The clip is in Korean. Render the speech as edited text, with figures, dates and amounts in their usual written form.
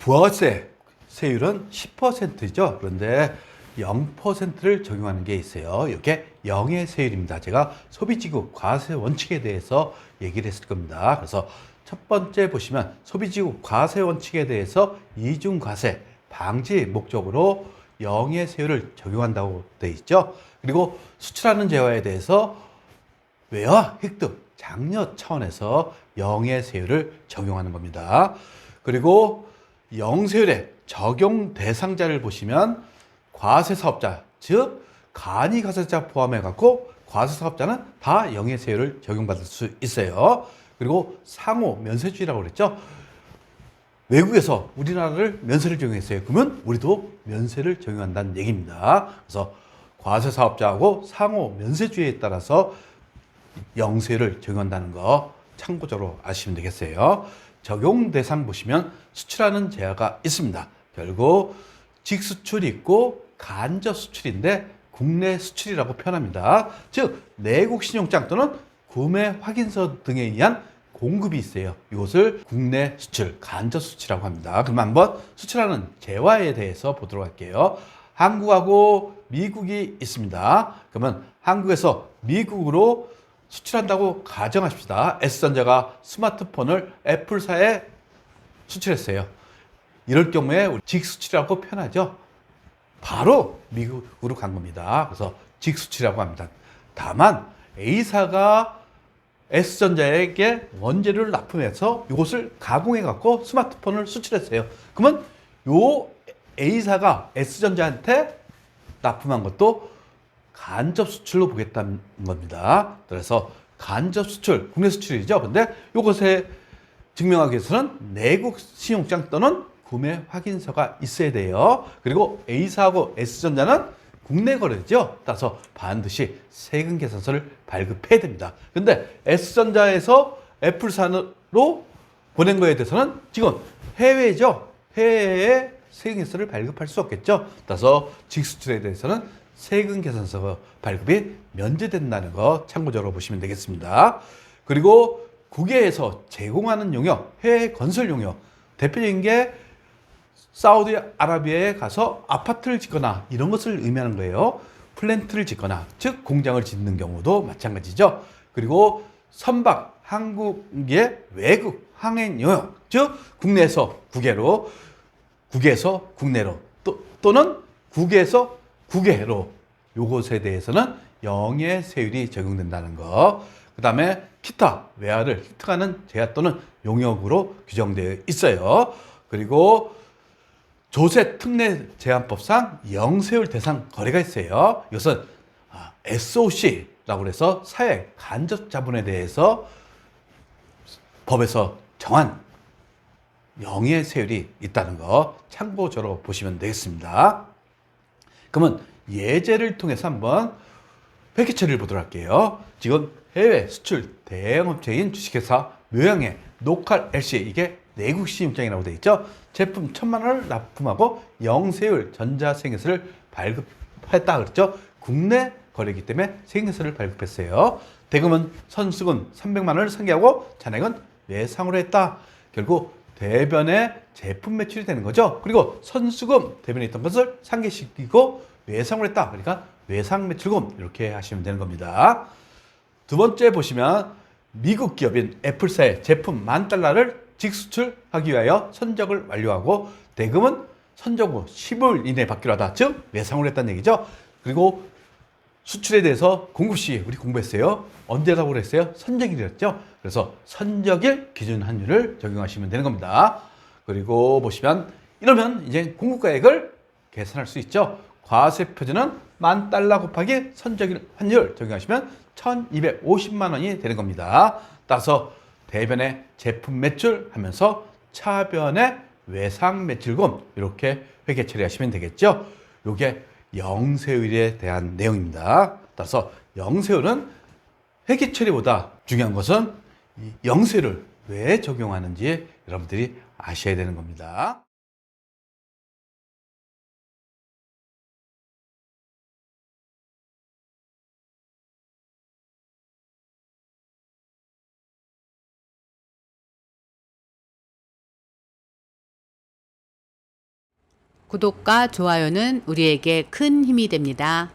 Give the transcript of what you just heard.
부가세 세율은 10%죠. 그런데 0%를 적용하는 게 있어요. 이게 영의 세율입니다. 제가 소비지구 과세 원칙에 대해서 얘기를 했을 겁니다. 그래서 첫 번째 보시면 소비지구 과세 원칙에 대해서 이중과세 방지 목적으로 영의 세율을 적용한다고 되어 있죠. 그리고 수출하는 재화에 대해서 외화 획득 장려 차원에서 영의 세율을 적용하는 겁니다. 그리고 영세율의 적용 대상자를 보시면 과세사업자, 즉 간이가세자 포함해 갖고 과세사업자는 다 영세율을 적용받을 수 있어요. 그리고 상호 면세주의라고 그랬죠. 외국에서 우리나라를 면세를 적용했어요. 그러면 우리도 면세를 적용한다는 얘기입니다. 그래서 과세사업자하고 상호 면세주의에 따라서 영세율을 적용한다는 거 참고적으로 아시면 되겠어요. 적용 대상 보시면 수출하는 재화가 있습니다. 결국 직수출이 있고 간접 수출인데 국내 수출이라고 표현합니다. 즉 내국 신용장 또는 구매 확인서 등에 의한 공급이 있어요. 이것을 국내 수출, 간접 수출이라고 합니다. 그럼 한번 수출하는 재화에 대해서 보도록 할게요. 한국하고 미국이 있습니다. 그러면 한국에서 미국으로 수출한다고 가정하십시다. S전자가 스마트폰을 애플사에 수출했어요. 이럴 경우에 직수출이라고 표현하죠. 바로 미국으로 간 겁니다. 그래서 직수출이라고 합니다. 다만 A사가 S전자에게 원재료를 납품해서 이것을 가공해 갖고 스마트폰을 수출했어요. 그러면 요 A사가 S전자한테 납품한 것도 간접 수출로 보겠다는 겁니다. 그래서 간접 수출, 국내 수출이죠. 근데 이것에 증명하기 위해서는 내국 신용장 또는 구매 확인서가 있어야 돼요. 그리고 A사하고 S전자는 국내 거래죠. 따라서 반드시 세금 계산서를 발급해야 됩니다. 근데 S전자에서 애플사로 보낸 거에 대해서는 지금 해외죠. 해외에 세금 계산서를 발급할 수 없겠죠. 따라서 직수출에 대해서는 세금 계산서 발급이 면제된다는 거 참고적으로 보시면 되겠습니다. 그리고 국외에서 제공하는 용역, 해외 건설 용역, 대표적인 게 사우디아라비아에 가서 아파트를 짓거나 이런 것을 의미하는 거예요. 플랜트를 짓거나, 즉 공장을 짓는 경우도 마찬가지죠. 그리고 선박, 한국의 외국 항행 용역, 즉 국내에서 국외로, 국외에서 국내로, 또는 국외에서 국외로, 요것에 대해서는 영의 세율이 적용된다는 거. 그 다음에 기타 외화를 획득하는 재화 또는 용역으로 규정되어 있어요. 그리고 조세 특례 제한법상 영세율 대상 거래가 있어요. 이것은 SOC라고 해서 사회 간접 자본에 대해서 법에서 정한 영의 세율이 있다는 거 참고적으로 보시면 되겠습니다. 그러면 예제를 통해서 한번 회계 처리를 보도록 할게요. 지금 해외 수출 대형업체인 주식회사 묘양의 노칼 LC, 이게 내국 신용장이라고 되어 있죠. 제품 1,000만 원을 납품하고 영세율 전자세금세를 발급했다 그랬죠. 국내 거래이기 때문에 세금세를 발급했어요. 대금은 선수금 300만 원을 상계하고 잔액은 외상으로 했다. 결국 대변에 제품 매출이 되는 거죠. 그리고 선수금 대변에 있던 것을 상계시키고 외상으로 했다. 그러니까 외상 매출금, 이렇게 하시면 되는 겁니다. 두 번째 보시면 미국 기업인 애플사의 제품 10,000달러를 직수출하기 위하여 선적을 완료하고 대금은 선적 후 15일 이내에 받기로 하다. 즉 외상으로 했다는 얘기죠. 그리고 수출에 대해서 공급 시 우리 공부했어요. 언제라고 그랬어요? 선적일이었죠. 그래서 선적일 기준 환율을 적용하시면 되는 겁니다. 그리고 보시면 이러면 이제 공급가액을 계산할 수 있죠. 과세 표준은 10,000달러 곱하기 선적일 환율 적용하시면 1,250만 원이 되는 겁니다. 따라서 대변의 제품 매출 하면서 차변의 외상 매출금, 이렇게 회계 처리하시면 되겠죠. 이게 영세율에 대한 내용입니다. 따라서 영세율은 회계 처리보다 중요한 것은 이 영세율을 왜 적용하는지 여러분들이 아셔야 되는 겁니다. 구독과 좋아요는 우리에게 큰 힘이 됩니다.